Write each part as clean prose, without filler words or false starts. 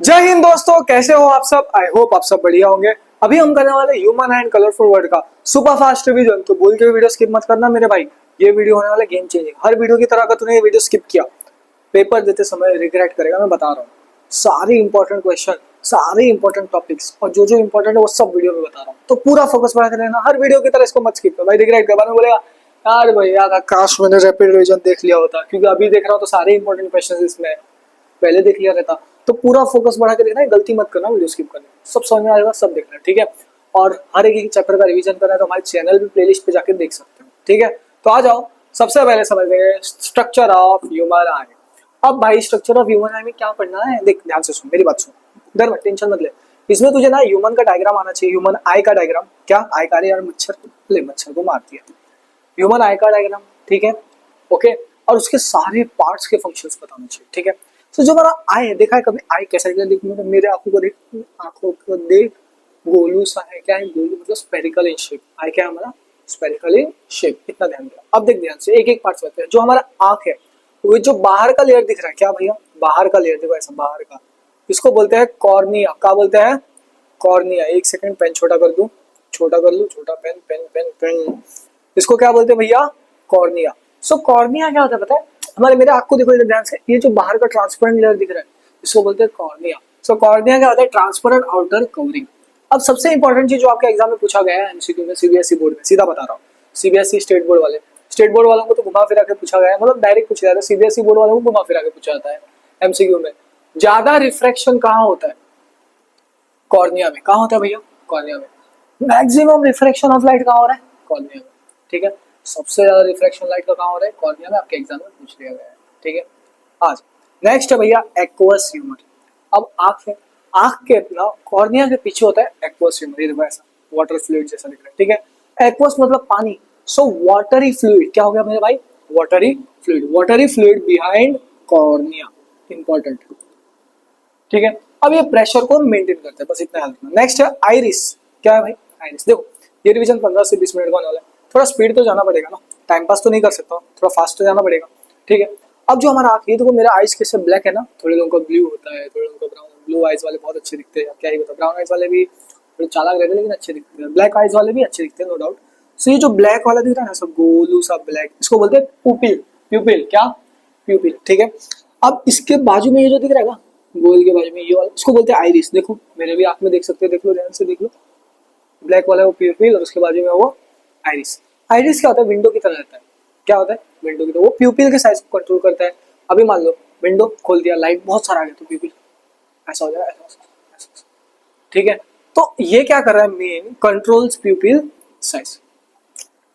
जय हिंद दोस्तों, कैसे हो आप सब। आई होप आप सब बढ़िया होंगे। अभी हम करने वाले ह्यूमन एंड कलरफुल वर्ड का सुपर फास्ट रिवीजन। तो भूल के वीडियो स्किप मत करना मेरे भाई, ये वीडियो होने वाला गेम चेंजिंग। हर वीडियो की तरह अगर तूने ये वीडियो स्किप किया, पेपर देते समय रिग्रेट करेगा, मैं बता रहा हूँ। सारे इंपॉर्टेंट क्वेश्चन, सारे इंपॉर्टेंट टॉपिक्स और जो जो इंपॉर्टेंट है वो सब वीडियो में बता रहा हूँ। तो पूरा फोकस बढ़ा कर लेना, हर वीडियो की तरह इसको मत स्किप कर भाई। रिग्रेट कर बाद में बोलेगा यार भैया काश मैंने रैपिड रिवीजन देख लिया होता, क्योंकि अभी देख रहा हूँ तो सारे इंपॉर्टेंट क्वेश्चन इसमें है, पहले देख लिया रहता। तो पूरा फोकस बढ़ा के देखना है, गलती मत करना वीडियो स्किप करना, सब समझ में आएगा, सब देखना है, ठीक है। और हर एक चैप्टर का रिवीजन करना है तो हमारे चैनल भी प्लेलिस्ट पे जाके देख सकते हो, ठीक है। तो आ जाओ, सबसे पहले समझते हैं स्ट्रक्चर ऑफ ह्यूमन आई। अब भाई स्ट्रक्चर ऑफ ह्यूमन आई में क्या पढ़ना है, देख ध्यान से सुन, मेरी बात सुन, डर मत, टेंशन मत ले। इसमें तुझे ना ह्यूमन का डायग्राम आना चाहिए, ह्यूमन आई का डायग्राम। क्या आई का, यार मच्छर, ले मच्छर को मारती है। ह्यूमन आई का डायग्राम, ठीक है, ओके। और उसके सारे पार्ट्स के फंक्शंस बताना चाहिए, ठीक है। तो जो हमारा आई है, देखा है कभी आई कैसा दिखता है? देख मेरे आंखों को देख, आंखों को देख, गोलू सा है। क्या है गोलू? मतलब स्पेरिकल इन शेप। आई क्या है हमारा? Spherical in shape. इतना ध्यान दिया। अब देख ध्यान से, एक एक पार्ट करते हैं। जो हमारा आंख है, वो जो बाहर का लेयर दिख रहा है, क्या भैया? बाहर का लेयर, देखो ऐसा बाहर का, इसको बोलते हैं कॉर्निया। क्या बोलते हैं? कॉर्निया। एक सेकंड, पेन छोटा कर दूं, छोटा कर लूं, छोटा पेन, पेन पेन पेन। इसको क्या बोलते हैं भैया? कॉर्निया। सो कॉर्निया क्या होता है पता है? हमारे, मेरे आंख को देखो इधर ध्यान से, ये जो बाहर का ट्रांसपेरेंट लेयर दिख रहा है, इसको बोलते हैं कॉर्निया। सो कॉर्निया क्या होता है? Transparent outer covering. अब सबसे इंपॉर्टेंट चीज जो आपके एग्जाम में पूछा गया है एमसीक्यू में, सीबीएसई बोर्ड में, सीधा बता रहा हूँ, सीबीएसई स्टेट बोर्ड वाले, स्टेट बोर्ड वालों को तो घुमा फिरा के पूछा गया है, मतलब डायरेक्ट पूछा जाता है। सीबीएसई बोर्ड वालों को घुमा फिरा के पूछा जाता है एमसीक्यू में। ज्यादा रिफ्रैक्शन कहाँ होता है? कॉर्निया में। कहाँ होता है भैया? कॉर्निया में। मैक्सिमम रिफ्रैक्शन ऑफ लाइट कहाँ हो रहा है? कॉर्निया में, ठीक है। सबसे ज्यादा रिफ्रैक्शन लाइट का कहाँ हो रहा है? कॉर्निया में। आपके एग्जाम में पूछ लिया गया है, ठीक है। आज नेक्स्ट है भैया एक्वस ह्यूमर। अब आंख है, आंख के ना कॉर्निया के पीछे होता है एक्वस ह्यूमर। ये देखो ऐसा वाटर फ्लूइड जैसा दिख रहा है, ठीक है। एक्वस मतलब पानी। सो वाटरी फ्लूइड क्या हो गया मेरे भाई? Watery fluid. Watery fluid behind cornea, important, ठीक है। अब ये प्रेशर को मेंटेन करते हैं, बस इतना याद रखना। नेक्स्ट है आइरिस। क्या है भाई? आइरिस। देखो ये रिवीजन 15 से 20 मिनट का होने वाला है, थोड़ा स्पीड तो जाना पड़ेगा ना, टाइम पास तो नहीं कर सकता, थोड़ा फास्ट तो जाना पड़ेगा, ठीक है। अब जो हमारा आंख, ये देखो मेरा आइज कैसे ब्लैक है ना, थोड़े लोगों का ब्लू होता है, थोड़े लोगों का ब्राउन। ब्लू आइज वाले बहुत अच्छे दिखते हैं, क्या ही बता, ब्राउन आइज वाले भी थोड़े चालाक रहते हैं लेकिन अच्छे दिखते हैं, ब्लैक आइज वाले भी अच्छे दिखते हैं, नो डाउट। सो ये जो ब्लैक वाला दिख रहा है ना, सब गोलू सा ब्लैक, इसको बोलते हैं पुपिल। प्यूपिल, क्या? प्यूपिल, ठीक है। अब इसके बाजू में ये जो दिख रहा है ना, गोल के बाजू में ये वाला, इसको बोलते हैं आइरिस। देखो मेरे भी आंख में देख सकते हो, देख लो ध्यान से देख लो, ब्लैक वाला है वो प्यूपिल और उसके बाजू में वो आइरिस। आइरिस क्या होता है? विंडो की तरह रहता है। क्या होता है? विंडो की तरह। वो प्यूपिल के साइज को कंट्रोल करता है। अभी मान लो विंडो खोल दिया, लाइट बहुत सारा आ गया तो प्यूपिल ऐसा हो जाएगा, ऐसा, ठीक है। तो ये क्या कर रहा है? मेन कंट्रोल्स प्यूपिल साइज,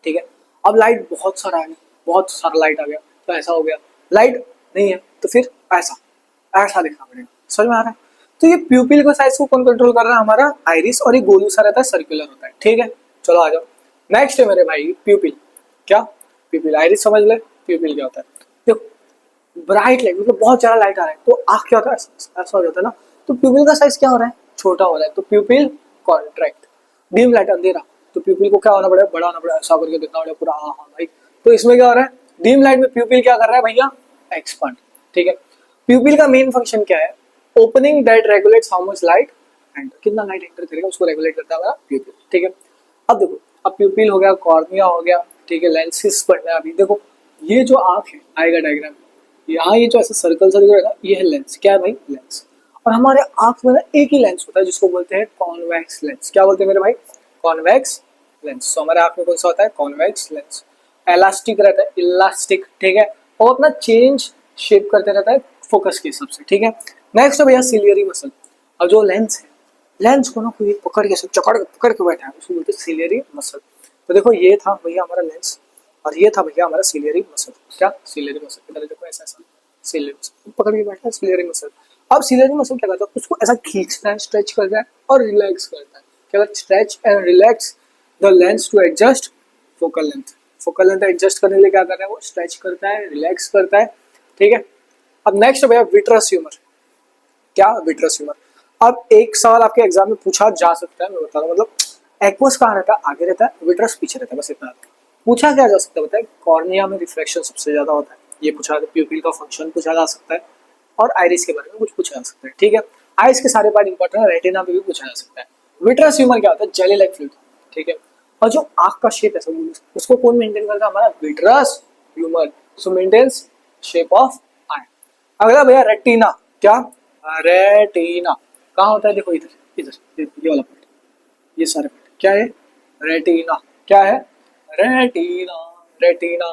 ठीक है। अब लाइट बहुत सारा आ गया, बहुत सारा लाइट आ गया तो ऐसा हो गया। लाइट नहीं है तो फिर ऐसा, ऐसा दिखना पड़ेगा। समझ में आ रहा है? तो ये प्यूपिल का साइज को कौन कंट्रोल कर रहा है? हमारा आइरिस। और ये गोलू सा रहता है, सर्कुलर होता है, ठीक है। चलो आ जाओ, नेक्स्ट है मेरे भाई प्यूपिल। क्या? प्यूपिल। आइरिस समझ ले, प्यूपिल क्या होता है? देखो ब्राइट लाइट, मतलब बहुत ज्यादा लाइट आ रहा है तो आंख क्या होता है? ऐसा हो जाता है ना। तो प्यूपिल का साइज क्या हो रहा है? छोटा हो रहा है, तो प्यूपिल कॉन्ट्रैक्ट। डीम लाइट, अंधेरा, तो प्यूपिल को क्या होना पड़ेगा? बड़ा होना पड़ेगा, ऐसा करके दिखना पड़ेगा पूरा, हाँ हाँ भाई। तो इसमें क्या हो रहा है? डीम लाइट में प्यूपिल क्या कर रहा है भैया? एक्सपांड, ठीक है। प्यूपिल का मेन फंक्शन क्या है? Opening that regulates how much light enter, कितना लाइट एंटर करेगा उसको रेगुलेट करता है हमारा प्यूपिल, ठीक है। अब देखो, अब प्यूपिल हो गया, कॉर्निया हो गया, ठीक है। लेंसेस पढ़ना है अभी। देखो ये जो आंख है, आई का डायग्राम, यहाँ ये जो ऐसा सर्कल सा दिख रहा है, ये है लेंस। क्या है भाई? लेंस। और हमारे आंख में ना एक ही लेंस होता है जिसको बोलते हैं कॉन्वेक्स लेंस। क्या बोलते हैं मेरे भाई? Convex lens. तो हमारे आंख में कौन सा होता है? Convex lens. इलास्टिक रहता है, इलास्टिक, ठीक है। और अपना चेंज शेप करते रहता है फोकस के हिसाब से, ठीक है। नेक्स्ट है भैया सिलियरी मसल। अब जो लेंस है, लेंस को ना कोई पकड़ के चकड़ पकड़ के बैठा है, उसको बोलते हैं सिलियरी मसल। तो देखो ये था भैया हमारा लेंस और ये था भैया हमारा सिलियरी मसल। क्या? Ciliary muscle. इधर देखो ऐसा ऐसा सिलियरी मसल पकड़ के बैठा है, सिलियरी मसल। अब सिलियरी मसल क्या करता है? उसको ऐसा खींचता है, स्ट्रेच करता है और रिलैक्स करता है। क्या? Stretch and relax the lens to adjust focal length. Focal length adjust करने के लिए क्या कर रहा है? वो स्ट्रेच करता है, रिलैक्स करता है, ठीक है। अब नेक्स्ट भैया विट्रस ह्यूमर। क्या? Vitreous humour. अब एक सवाल आपके एग्जाम में पूछा जा सकता है, मैं बता रहा हूँ, मतलब एक्वस कहाँ रहता है? आगे रहता है, विट्रस पीछे रहता है, बस इतना पूछा क्या जा सकता है बताए? कॉर्निया में रिफ्लेक्शन सबसे ज्यादा होता है, ये पूछा। प्यूपिल का फंक्शन पूछा जा सकता है और आइरिस के बारे में कुछ पूछा जा सकता है, ठीक है। आइस के सारे पार्ट इंपॉर्टेंट है, रेटिना पे भी पूछा जा सकता है। विट्रस ह्यूमर क्या होता है, जेली लाइक फ्लूइड, ठीक है। और जो आंख का शेप है उसको कौन मेंटेन करता है, हमारा vitreous humour, so maintains shape of eye. अगला भैया रेटिना, क्या रेटिना कहाँ होता है, देखो इधर इधर ये वाला पार्ट, ये सारे पार्ट क्या है, रेटिना, क्या है रेटिना, रेटिना।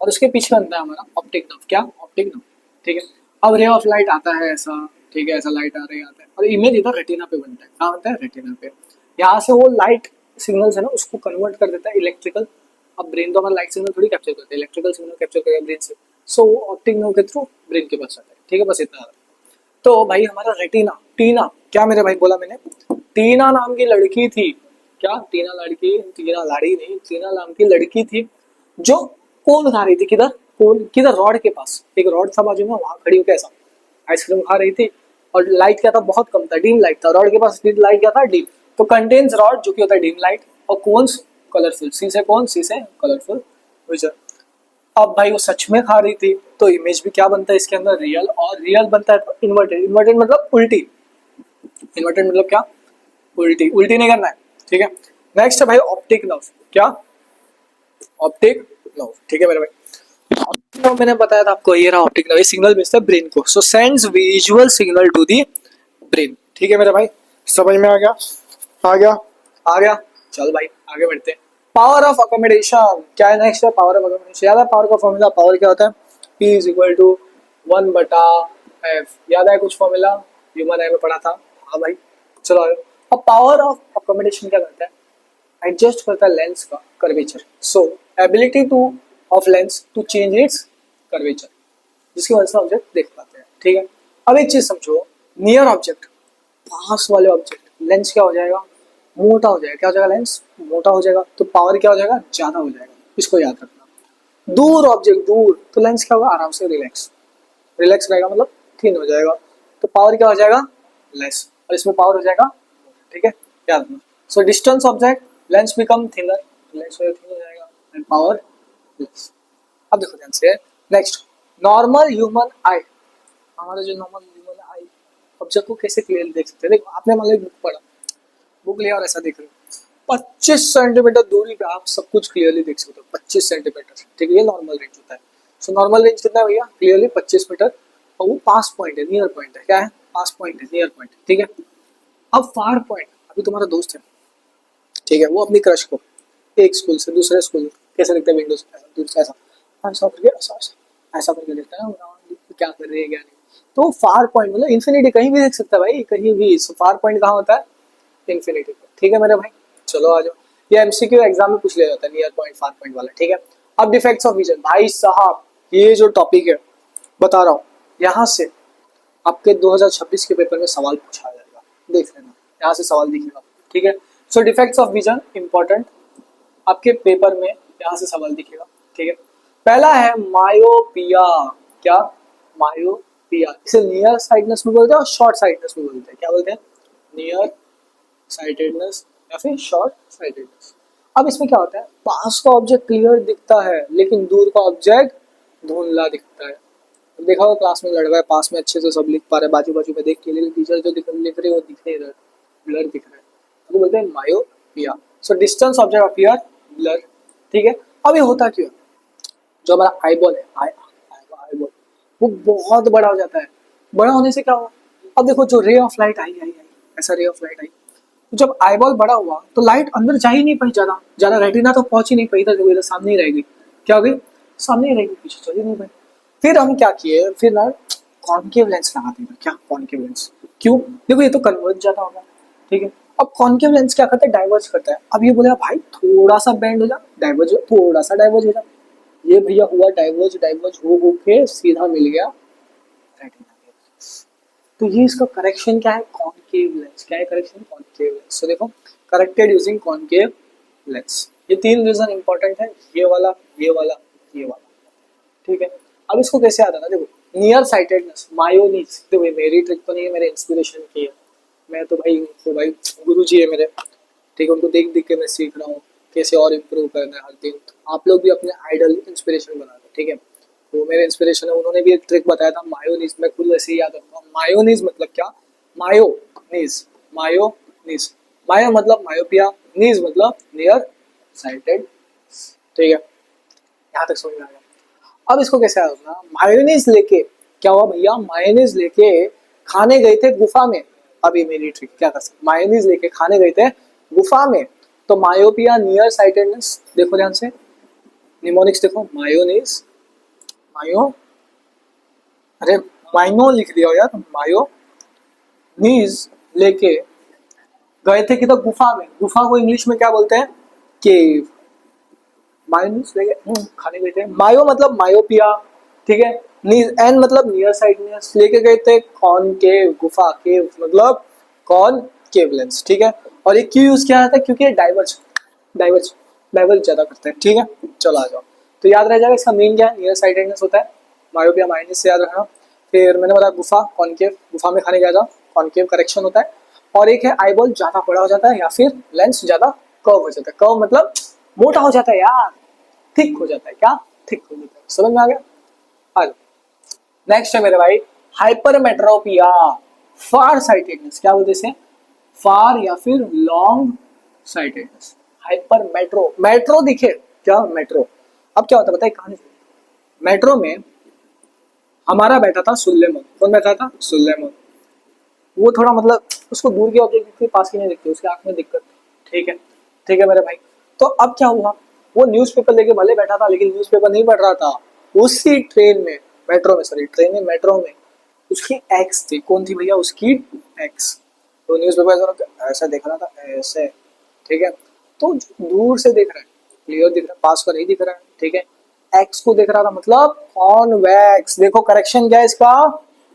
और उसके पीछे बनता है हमारा ऑप्टिक नर्व, क्या ऑप्टिक नर्व, ठीक है। अब रे ऑफ लाइट आता है ऐसा, ठीक है, ऐसा लाइट आ रहा है आता है और इमेज इधर रेटिना पे बनता है, कहाँ बनता है रेटिना पे। यहाँ से वो लाइट सिग्नल्स है ना उसको कन्वर्ट कर देता है इलेक्ट्रिकल। अब ब्रेन तो हमारा लाइट सिग्नल थोड़ी कैप्चर करता है, इलेक्ट्रिकल सिग्नल कैप्चर करेगा ब्रेन से, सो ऑप्टिक नर्व के थ्रू ब्रेन के पास आता है, ठीक है, बस इतना। तो भाई हमारा रेटिना, टीना, क्या मेरे भाई बोला मैंने, टीना नाम की लड़की थी, क्या टीना लड़की, टीना लाड़ी नहीं, टीना नाम की लड़की थी जो कोन खा रही थी, किधर कोन, किधर रॉड के पास, एक रॉड था बाजू में, वहां खड़ी होकर ऐसा आइसक्रीम खा रही थी। और लाइट क्या था, बहुत कम था, डीम लाइट था, रॉड के पास लाइट क्या था, डीम। तो कंटेन्स रॉड जो कि होता है डीम लाइट, और कोन्स कलरफुल, सी से कौन, सी से कलरफुल विजन। अब भाई वो सच में खा रही थी तो इमेज भी क्या बनता है इसके अंदर, रियल, और रियल बनता है तो इन्वर्टेड, इन्वर्टेड मतलब उल्टी, इन्वर्टेड मतलब क्या, उल्टी, उल्टी नहीं करना है, ठीक है। नेक्स्ट है भाई ऑप्टिक नर्व, क्या ऑप्टिक नर्व, ठीक है मेरे भाई। ऑप्टिक नर्व मैंने बताया था आपको, ये रहा ऑप्टिक नर्व, ये सिग्नल भेजता है ब्रेन को, so sends visual signal to the brain, ठीक है मेरे भाई, समझ में आ गया, आ गया, आ गया। चल भाई आगे बढ़ते हैं। पावर ऑफ अकोमोडेशन, क्या है नेक्स्ट है, पावर ऑफ अकोमोडेशन। याद है पावर का फॉर्मूला, पावर क्या होता है, P is equal to 1/f, याद है कुछ फॉर्मूला, ह्यूमन आई में पढ़ा था, हाँ भाई चलो आगे। अब पावर ऑफ अकोमोडेशन क्या करता है, एडजस्ट करता है लेंस का curvature, so ability to of lens to change its curvature, जिसकी वजह से ऑब्जेक्ट देख पाते हैं, ठीक है। अब एक चीज समझो, नियर ऑब्जेक्ट, पास वाले ऑब्जेक्ट, लेंस क्या हो जाएगा, मोटा हो जाएगा, क्या हो जाएगा, लेंस मोटा हो जाएगा, तो पावर क्या हो जाएगा, ज्यादा हो जाएगा, इसको याद रखना। दूर ऑब्जेक्ट, दूर, तो लेंस क्या होगा, आराम से रिलैक्स, रिलैक्स रहेगा मतलब थिन हो जाएगा, तो पावर क्या हो जाएगा, लेस, और इसमें पावर हो जाएगा, ठीक है, याद रखना। So distance object, lens become thinner, lens thin हो जाएगा एंड पावर लेस। अब देखो ध्यान से, नेक्स्ट नॉर्मल ह्यूमन आई, हमारा जो नॉर्मल ह्यूमन आई ऑब्जेक्ट को कैसे क्लियरली देख सकते हैं, देखो आपने मान लो बुक पढ़ा, बुक लिया और ऐसा देख रहे हो, 25 सेंटीमीटर दूरी पे आप सब कुछ क्लियरली देख सकते हो, 25 सेंटीमीटर, ठीक है, ये नॉर्मल रेंज होता है। सो नॉर्मल रेंज कितना है भैया, क्लियरली 25 मीटर, और वो पास पॉइंट है, नियर पॉइंट है, क्या है, पास पॉइंट है, नियर पॉइंट, ठीक है। अब फार पॉइंट, अभी तुम्हारा दोस्त है, ठीक है, वो अपनी क्रश को एक स्कूल से दूसरे स्कूल कैसे देखते हैं, विंडो से दूर से ऐसा ऐसा करके ऐसा ऐसा ऐसा करके देखता है ना, क्या कर रही है क्या नहीं। तो फार पॉइंट मतलब इन्फिनिटी, कहीं भी देख सकता है भाई, कहीं भी। सो फार पॉइंट कहाँ होता है, इन्फिनिटी पे, ठीक है मेरे भाई। चलो आ जाओ, ये एमसीक्यू एग्जाम में पूछ लिया जाता है, नियर पॉइंट फार पॉइंट वाला, ठीक है। अब डिफेक्ट्स ऑफ विजन, भाई साहब ये जो टॉपिक है बता रहा हूँ, यहाँ से आपके 2026 के पेपर में सवाल पूछा जाएगा, देख लेना, यहाँ से सवाल दिखेगा, ठीक है। सो डिफेक्ट्स ऑफ विजन इंपॉर्टेंट, आपके पेपर में यहाँ से सवाल दिखेगा, ठीक है। पहला है मायोपिया, क्या मायोपिया, इसे नियर साइटनेस भी बोलते हैं और शॉर्ट साइटनेस भी बोलते हैं, क्या बोलते हैं, नियर साइटेडनेस या फिर शॉर्ट साइटेडनेस। अब इसमें क्या होता है, पास का ऑब्जेक्ट क्लियर दिखता है लेकिन दूर का ऑब्जेक्ट धुंधला दिखता है। देखा होगा क्लास में लड़का है, पास में अच्छे से सब लिख पा रहे हैं, बाजू बाजू में देख के, लेकिन टीचर जो लिख रहे हैं वो दिख नहीं रहा, ब्लर दिख रहा है, तो बोलते हैं myopia. So distance object appear blur, ठीक है। अब ये होता क्यों, जो हमारा आईबॉल है, आईबॉल वो बहुत बड़ा हो जाता है, बड़ा होने से क्या हुआ, अब देखो जो रे ऑफ लाइट आई आई आई ऐसा रे ऑफ लाइट आई, तो जब आईबॉल बड़ा हुआ तो लाइट अंदर जा ही नहीं पाई, ज्यादा ज्यादा रेटिना तो पहुंच ही नहीं पाई, इधर इधर सामने ही रहेगी, क्या हो गई, सामने ही रहेगी, पीछे चल ही नहीं पाई। फिर हम क्या किए, फिर ना कॉनकेव लेंस लगाते हैं, क्या कॉनकेव लेंस, क्यों, देखो ये तो कन्वर्ज ज्यादा होगा, ठीक है। अब कॉनकेव लेंस क्या करता है, डाइवर्ज करता है। अब ये बोला भाई थोड़ा सा बेंड हो जा, डाइवर्ज, थोड़ा सा डाइवर्ज हो जा, ये भैया हुआ डाइवर्ज, डाइवर्ज हो के सीधा मिल गया रेटिना। तो ये इसका करेक्शन क्या है, कॉनकेव लेंस, क्या है करेक्शन, कॉनकेव लेंस। सो देखो करेक्टेड यूजिंग कॉनकेव लेंस, ये तीन रीजन इंपॉर्टेंट है, ये वाला, ये वाला, ये वाला, ठीक है। अब इसको कैसे आता था, देखो नियर साइटेडनेस, मायोनीज, देखो ये मेरी ट्रिक तो नहीं है, मेरे इंस्पिरेशन की है, मैं तो भाई तो भाई गुरु जी है मेरे, ठीक है, उनको देख देख के मैं सीख रहा हूँ कैसे और इम्प्रूव करना है हर दिन। आप लोग भी अपने आइडल इंस्पिरेशन बना दो, ठीक है। तो मेरे इंस्पिरेशन है, उन्होंने भी एक ट्रिक बताया था मायोनीज, मैं खुद वैसे ही याद रखता हूँ। मायोनीज मतलब क्या, मायोनीज, मायोनीज, मायो मतलब मायोपिया, नीज मतलब नियर साइटेड, ठीक है, यहाँ तक समझ में आ गया। अब इसको कैसे होगा, मायोनीज लेके क्या हुआ भैया, मायोनीज लेके खाने गए थे गुफा में। अभी मेरी ट्रिक क्या कर सकते, मायोनीज लेके खाने गए थे गुफा में, तो मायोपिया नियर साइटेडनेस, देखो ध्यान से निमोनिक्स देखो, मायोनीज, मायो, अरे माइनो लिख दिया हो यार, मायो नीज लेके गए थे किधर, गुफा में। गुफा को इंग्लिश में क्या बोलते हैं, केव। मायोनीज लेके खाने गए थे, मायो मतलब मायोपिया, ठीक है, नीज एन मतलब नियर साइडनेस, लेके गए थे कॉनकेव, गुफा, केव मतलब कॉनकेव लेंस, ठीक है। और ये क्यों यूज किया जाता है, क्योंकि डाइवर्ज डाइवर्ज डाइवर्ज ज्यादा करते हैं, ठीक है। चलो आ जाओ, तो याद रह जाएगा इसका मेन क्या है, नियर साइडेडनेस होता है, मायोपिया माइनस से याद रखना। फिर मैंने बताया गुफा, कॉनकेव, गुफा में खाने गया था, कॉनकेव करेक्शन होता है। और एक है आई बॉल ज्यादा बड़ा हो जाता है, या फिर लेंस ज्यादा कर्व हो जाता है, कर्व मतलब मोटा हो जाता है यार, थिक हो जाता है, क्या थिक हो जाता है, समझ में आ गया। आ जाओ, नेक्स्ट है मेरे भाई हाइपरमेट्रोपिया, फार साइटेडनेस, क्या बोलते हैं इसे, फार या फिर long sightedness, hyper metro, metro दिखे क्या, मेट्रो। अब क्या होता है बताइए कहानी, मेट्रो में हमारा बैठा था सुल्लेमान, कौन बैठा था, सुल्लेमान। वो थोड़ा मतलब उसको दूर के ऑब्जेक्ट के पास की नहीं दिखती, उसकी आंख में दिक्कत, ठीक है, ठीक है मेरे भाई। तो अब क्या हुआ, वो न्यूज़पेपर लेके भले बैठा था, लेकिन न्यूज़पेपर नहीं पढ़ रहा था, उसी ट्रेन में, मेट्रो में, सॉरी ट्रेन में, मेट्रो में उसकी एक्स थी, कौन थी भैया, उसकी एक्स। तो न्यूज़पेपर ऐसा देख रहा था, ऐसे, ठीक है। तो दूर से देख रहा है, क्लियर दिख रहा है, पास का नहीं दिख रहा है, ठीक है। एक्स को देख रहा था, मतलब कॉन्वेक्स, देखो करेक्शन क्या है इसका,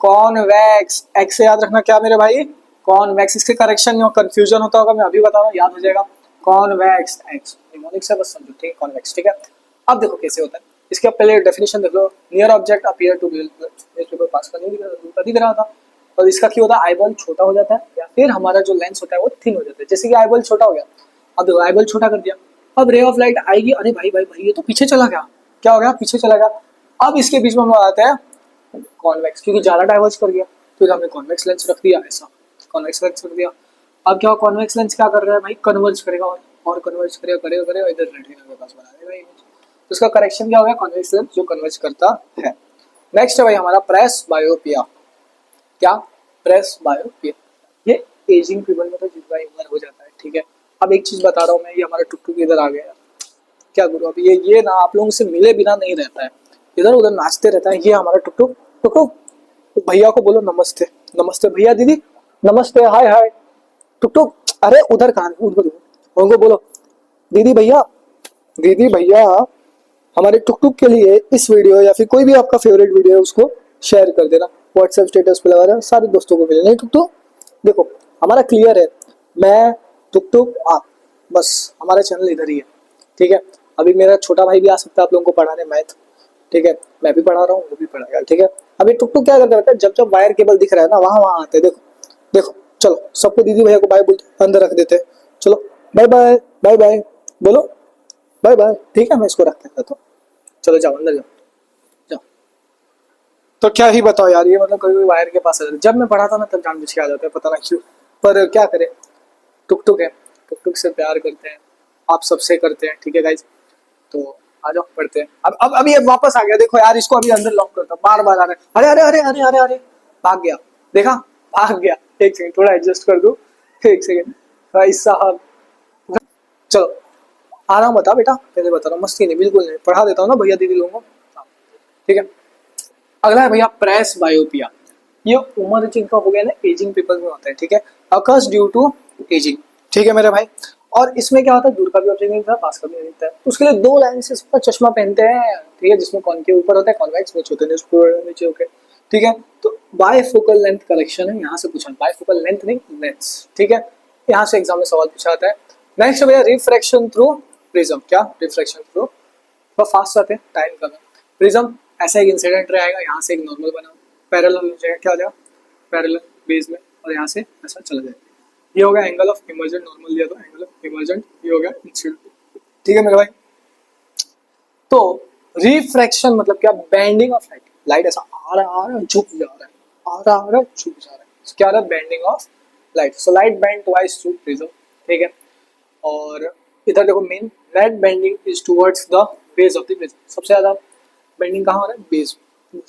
कॉन्वेक्स, एक्स से याद रखना क्या मेरे भाई, कॉन्वेक्स। इसके करेक्शन में कंफ्यूजन होता होगा, मैं अभी बता रहा हूँ, याद हो जाएगा, कॉन्वेक्स एक्स, निमोनिक से बस समझो, ठीक है, कॉन्वेक्स, ठीक है। अब देखो कैसे होता है, इसके पहले डेफिनेशन देख लो, near object appear to newspaper पास का नहीं दिख रहा, दूर का दिख रहा था। और इसका क्या होता है, आईबॉल छोटा हो जाता है, या फिर हमारा जो लेंस होता है वो थिन हो जाता है, जैसे कि आईबॉल छोटा हो गया, अब देखो आईबॉल छोटा कर दिया, अब रे ऑफ लाइट आएगी, अरे भाई भाई भाई ये तो पीछे चला गया, क्या हो गया, पीछे चला गया। अब इसके बीच में हम आता है कॉन्वेक्स, क्योंकि ज्यादा डाइवर्ज कर गया, तो हमने कॉन्वेक्स लेंस रख दिया, ऐसा कॉन्वेक्स लेंस रख दिया। अब क्या कॉन्वेक्स लेंस क्या कर रहा है भाई, कन्वर्ज करेगा, और कन्वर्ज करेगा करेगा करेगा, इधर रेटिना के पास बना देगा इमेज, तो उसका करेक्शन क्या हो गया, कॉन्वेक्स लेंस जो कन्वर्ज करता है। नेक्स्ट है भाई हमारा प्रेस बायोपिया, क्या, प्रेस बायोपिया, ये एजिंग पीपल में तो जितना उम्र हो जाता है, ठीक है। अब एक चीज बता रहा हूँ मैं, ये हमारा टुक टुक इधर आ गया, क्या करूँ अभी, ये ना आप लोगों से मिले बिना नहीं रहता है, इधर उधर नाचते रहता है, ये हमारा टुक टुक। टुक टुक भैया को बोलो नमस्ते, नमस्ते भैया, दीदी नमस्ते, हाय हाय, टुक टुक, अरे उधर कहाँ, उधर उनको बोलो दीदी भैया, दीदी भैया, हमारे टुक टुक के लिए इस वीडियो या फिर कोई भी आपका फेवरेट वीडियो है उसको शेयर कर देना, व्हाट्सएप स्टेटस पे लगा देना, सारे दोस्तों को मिले, नहीं टुक टुक, देखो हमारा क्लियर है, मैं टुक टुक आप, बस हमारा चैनल इधर ही है, ठीक है। अभी मेरा छोटा भाई भी आ सकता है आप लोगों को पढ़ाने मैथ, ठीक है, मैं भी पढ़ा रहा हूँ, वो भी पढ़ाएगा, ठीक है। अभी टुक टुक क्या करता है, जब जब वायर केबल दिख रहा है ना, वहां वहां आते हैं, देखो देखो, चलो सबको दीदी भैया को बाय बोलते अंदर रख देते हैं, चलो बाय बाय बाय बाय बोलो, बाय बाय, ठीक है, मैं इसको रख देता, तो चलो जाओ अंदर जाओ जाओ। तो क्या ही बताओ यार, ये मतलब कभी वायर के पास आ जाता, जब मैं पढ़ा था ना तब जान बुझ के आ जाता है, पता ना क्यों, पर क्या करें, टुक टुक है, टुक टुक से प्यार करते हैं, आप सबसे करते हैं, ठीक है गाइज। तो आ जाओ पढ़ते हैं। अब अभी ये वापस आ गया, देखो यार इसको अभी अंदर लॉक करता, बार बार आ रहा है, अरे अरे अरे अरे अरे अरे, भाग गया, देखा, भाग गया, एक सेकंड थोड़ा एडजस्ट कर दो, एक सेकंड भाई साहब, चलो आराम बता बेटा, पहले बता रहा हूँ, मस्ती नहीं, बिल्कुल नहीं, पढ़ा देता हूँ ना भैया दीदी लोगों को, ठीक है। अगला है भैया प्रेस बायोपिया, ये उम्र जिनका हो गया ना, एजिंग पीपल में होता है, ठीक है, अकर्स ड्यू टू एजिंग, ठीक है मेरे भाई। और इसमें क्या होता है, दूर का भी ऑब्जेक्ट नहीं दिखता, पास का भी नहीं दिखता है, तो उसके लिए दो लेंसेज का चश्मा पहनते हैं, ठीक है, जिसमें कौन के ऊपर होता है कॉन्वेक्स, नीचे होते हैं नीचे होके, ठीक है। तो बायफोकल लेंथ करेक्शन है, यहाँ से पूछा, बायफोकल लेंथ नहीं लेंस, ठीक है, यहाँ से एग्जाम में सवाल पूछा जाता है। नेक्स्ट भैया रिफ्रैक्शन थ्रू प्रिज्म, क्या रिफ्रैक्शन थ्रू, तो फास्ट आते हैं, टाइम कम है। प्रिज्म ऐसा एक इंसिडेंट रहेगा, यहाँ से एक नॉर्मल बना, पैरेलल हो जाएगा, क्या हो जाएगा, पैरेलल बेस में, और यहाँ से ऐसा चला जाएगा, ये हो गया एंगल ऑफ इमर्जेंट, नॉर्मल दिया तो एंगल ऑफ इमर्जेंट, ये हो गया इंसिडेंट, ठीक है मेरे भाई। तो रिफ्रैक्शन मतलब क्या, बेंडिंग ऑफ लाइट, लाइट ऐसा आ रहा है झुक जा रहा है, आ रहा है झुक जा रहा है, क्या रहा, bending of light. So light bend twice through prism, ठीक है। और इधर देखो main net bending is towards the base of the prism, सबसे ज्यादा बेंडिंग कहाँ हो रहा है, बेस,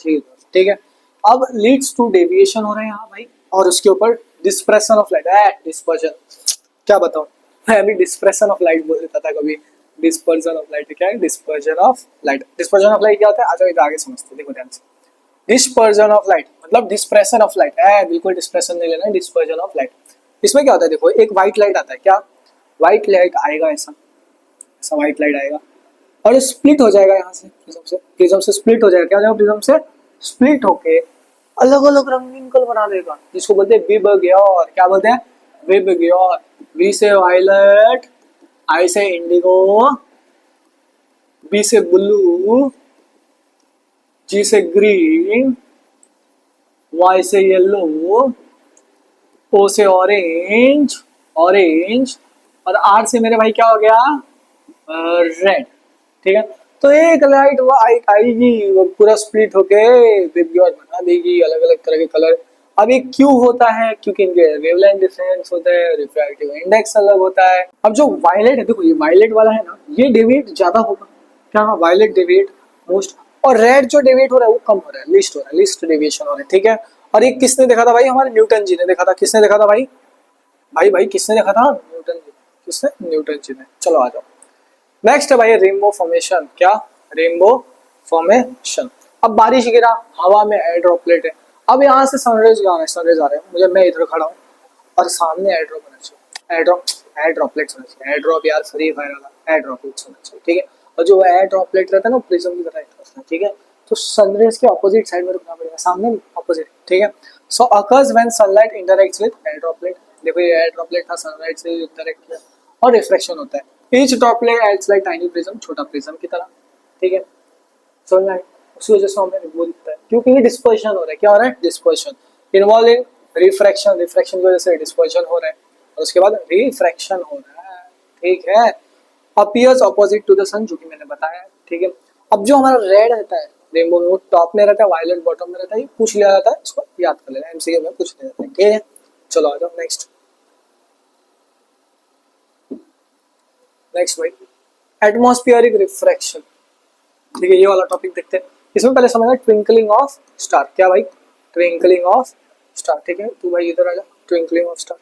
ठीक है। अब लीड्स टू डेविएशन हो रहे हैं यहाँ भाई, और उसके ऊपर डिस्पर्शन ऑफ लाइट, डिस्पर्शन, क्या बताऊं मैं अभी डिस्पर्शन ऑफ लाइट बोल देता था कभी, डिस्पर्शन ऑफ लाइट क्या है, dispersion of light. Dispersion of light क्या होता है, आ जाओ इधर आगे समझते हैं, देखो ध्यान से। डिस्पर्शन ऑफ लाइट मतलब डिस्प्रेशन ऑफ लाइट है, बिल्कुल डिस्प्रेशन नहीं लेना, डिस्पर्शन ऑफ लाइट। इसमें क्या होता है, देखो एक व्हाइट लाइट आता है, क्या व्हाइट लाइट आएगा, ऐसा ऐसा व्हाइट लाइट आएगा और स्प्लिट हो जाएगा यहाँ से, प्रिज्म से स्प्लिट हो जाएगा, क्या हो जाएगा, प्रिज्म से स्प्लिट होके अलग अलग रंगीन कलर बना देगा, जिसको बोलते हैं विबग्योर। क्या बोलते हैं, विबग्योर। वी से वायलेट, आई से इंडिगो, बी से ब्लू, जी से ग्रीन, वाई से येलो, ओ से ऑरेंज, ऑरेंज, और आर से मेरे भाई क्या हो गया, रेड, ठीक है। तो एक लाइट वो आएगी, वो पूरा स्प्लिट होके विबग्योर बना देगी, अलग अलग तरह के कलर। अब ये क्यों होता है, क्योंकि इनके वेवलेंथ डिफरेंस होता है, रिफ्रैक्टिव इंडेक्स अलग होता है। अब जो वायलेट है, देखो ये वायलेट वाला है ना, ये डेविएट ज्यादा होगा, क्या वायलेट डेविएट मोस्ट, और रेड जो डेविएट हो रहा है वो कम हो रहा है, लिस्ट हो रहा है, लिस्ट डेविएशन हो रहा है, ठीक है। और ये किसने देखा था भाई, हमारे न्यूटन जी ने देखा था। किसने देखा था भाई, भाई किसने देखा था, न्यूटन जी। किसने, न्यूटन जी ने। चलो आ जाओ, नेक्स्ट है भाई रेनबो फॉर्मेशन। क्या, रेनबो फॉर्मेशन। अब बारिश गिरा, हवा में एयर ड्रॉपलेट है, अब यहाँ से सनराइज आ रहा है, सनराइज आ रहा है, मुझे मैं इधर खड़ा हूँ और सामने एयर ड्रॉप होना चाहिए, एयर ड्रॉपलेट्स होना चाहिए, एयर ड्रॉप यार फ्री फायर वाला, एयर ड्रॉपलेट्स होना चाहिए, ठीक है। और जो एयर ड्रॉपलेट रहता है ना, प्रिज्म की तरह रहता है, ठीक है। तो सनराइज के ऑपोजिट साइड में रुकना पड़ेगा, सामने ऑपोजिट, ठीक है। So occurs when sunlight interacts with air droplet, देखो ये एयर ड्रॉपलेट था, सनलाइट से इंटरेक्ट किया और रिफ्लेक्शन होता है। Each droplet acts like tiny prism, छोटा प्रिज्म की तरह, ठीक है। सनलाइट उसी वजह से हमें वो दिखता है, क्योंकि ये डिस्पर्शन हो रहा है, क्या हो रहा है, dispersion involve in refraction, refraction की वजह से डिस्पर्शन हो रहा है, और उसके बाद रिफ्रैक्शन हो रहा है, ठीक है। अपीयर्स ऑपोजिट टू द सन, जो कि मैंने बताया, ठीक है। अब जो हमारा रेड रहता है, रेनबो में टॉप में रहता है, वायलेट बॉटम में रहता है, ये पूछ लिया जाता है, इसको याद कर लेना, एमसीक्यू में पूछ लिया जाता है, ठीक है। चलो आ जाओ नेक्स्ट, नेक्स्ट भाई एटमॉस्फेरिक रिफ्रैक्शन, ठीक है। ये वाला टॉपिक देखते हैं। इसमें पहले समझना ट्विंकलिंग ऑफ स्टार, क्या भाई, ट्विंकलिंग ऑफ स्टार, ठीक है। तू भाई इधर आ जा, ट्विंकलिंग ऑफ स्टार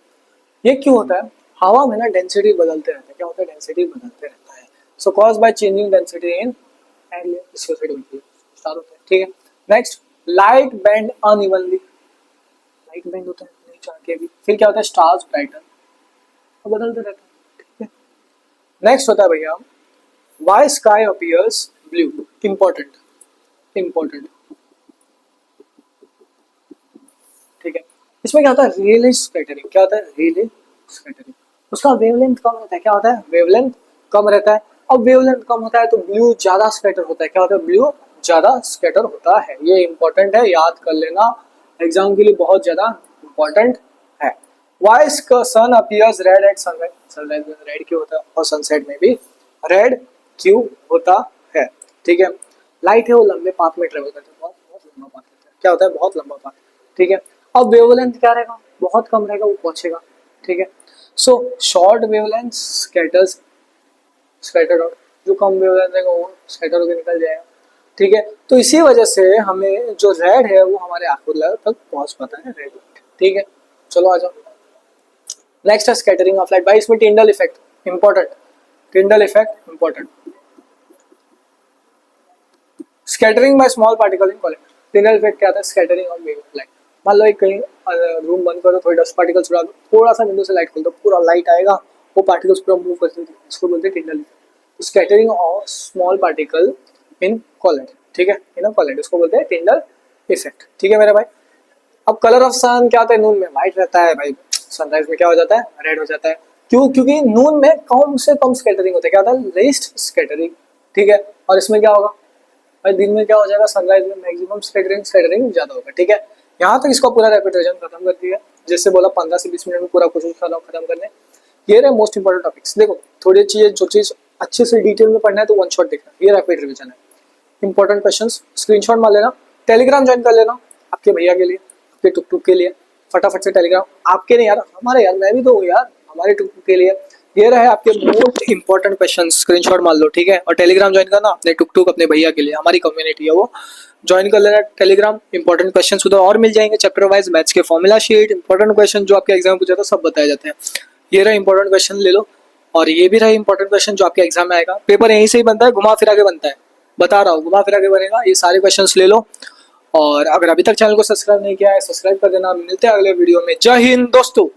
ये क्यों होता है, हवा में ना डेंसिटी बदलते रहता है, क्या होता है, डेंसिटी बदलते रहता है। So caused by changing density in air, इसकी वजह से स्टार होता है, ठीक है। Next light bend unevenly, light bend होता है नहीं चाह के भी, फिर क्या होता है, स्टार्स ब्राइटन, बदलते रहता है, ठीक है। नेक्स्ट होता है भैया why sky appears blue, important important, ठीक है। इसमें क्या होता है, रेले स्कैटरिंग, क्या होता है, रेले स्कैटरिंग, उसका वेवलेंथ कम रहता है, क्या होता है, वेवलेंथ कम रहता है। अब वेवलेंथ कम होता है तो ब्लू ज्यादा स्कैटर होता है, क्या होता है, ब्लू ज्यादा स्कैटर होता है। ये इंपॉर्टेंट है, याद कर लेना, एग्जाम के लिए बहुत ज्यादा इंपॉर्टेंट है। Why sun appears red at sunrise, sunrise में रेड क्यों होता है, और सनसेट में भी रेड क्यों होता है, ठीक है। लाइट है वो लंबे पाथ में ट्रेवल करता है, बहुत बहुत लंबा पाथ रहता है, क्या होता है, बहुत लंबा पाथ, ठीक है। अब वेवलेंथ क्या रहेगा, बहुत कम रहेगा, वो पहुंचेगा, ठीक है। So short wavelength scatters, scattered out, जो कम वेवलेंथ रहेगा वो स्कैटर होकर निकल जाएगा, ठीक है। तो इसी वजह से हमें जो रेड है वो हमारे आंखों तक पहुंच पाता है, रेड, ठीक है। चलो आ जाओ, नेक्स्ट है स्कैटरिंग ऑफ लाइट भाई, इसमें Tyndall effect important, Tyndall effect important, scattering by small particle in college. Tyndall effect क्या आता है, स्कैटरिंग ऑफ वेव लाइट। मान लो एक कहीं रूम बंद करो, थोड़ी डस्ट पार्टिकल्स उड़ा दो, थोड़ा सा विंडो से लाइट खोल दो, पूरा लाइट आएगा, वो पार्टिकल्स पूरा मूव करते हैं, इसको बोलते हैं Tyndall effect. Scattering of small particle in college, ठीक है, इन कॉलेज, इसको बोलते हैं टिंडल इफेक्ट, ठीक है मेरे भाई। अब कलर ऑफ सन क्या होता है, नून में व्हाइट रहता है भाई, सनराइज में क्या हो जाता है, रेड हो जाता है, क्यों, क्योंकि नून में कम से कम स्कैटरिंग होता है, क्या होता है, लीस्ट स्कैटरिंग, ठीक है। और इसमें क्या होगा भाई, दिन में क्या हो जाएगा, सनराइज में मैक्सिमम स्कैटरिंग स्कैटरिंग ज्यादा होगा, ठीक है। यहाँ तक इसका पूरा रैपिड रिवीजन खत्म कर दिया, जैसे बोला 15 से 20 मिनट में पूरा क्वेश्चन खत्म करने। ये रहे मोस्ट इंपोर्टेंट टॉपिक्स, देखो थोड़ी चीजें, जो चीज अच्छे से डिटेल में पढ़ना है तो वन शॉट देखना, ये रैपिड रिवीजन है। इंपॉर्टेंट क्वेश्चंस स्क्रीनशॉट मार लेना, टेलीग्राम ज्वाइन कर लेना, आपके भैया के लिए, आपके टुक टुक के लिए, फटाफट से टेलीग्राम आपके नहीं यार, हमारे यार, मैं भी तो हूँ यार, हमारे टुक के लिए ये रहे आपके मोस्ट इंपॉर्टेंट क्वेश्चन, स्क्रीनशॉट मान लो, ठीक है। और टेलीग्राम ज्वाइन करना अपने टुक अपने भैया के लिए, हमारी कम्युनिटी है वो, ज्वाइन कर लेना टेलीग्राम। इंपॉर्टेंट क्वेश्चन उधर और मिल जाएंगे, चैप्टर वाइज मैथ्स के फॉर्मूला शीट, इंपॉर्टेंट क्वेश्चन जो आपके एग्जाम में पूछा था सब बताए जाते हैं। ये रहा इंपॉर्टेंट क्वेश्चन, ले लो। और ये भी रहा इंपॉर्टेंट क्वेश्चन जो आपके एग्जाम में आएगा, पेपर यहीं से ही बनता है, घुमा फिरा के बनता है, बता रहा हूँ, घुमा फिरा के बनेगा। ये सारे क्वेश्चन ले लो। और अगर अभी तक चैनल को सब्सक्राइब नहीं किया है, सब्सक्राइब कर देना। मिलते हैं अगले वीडियो में। जय हिंद दोस्तों।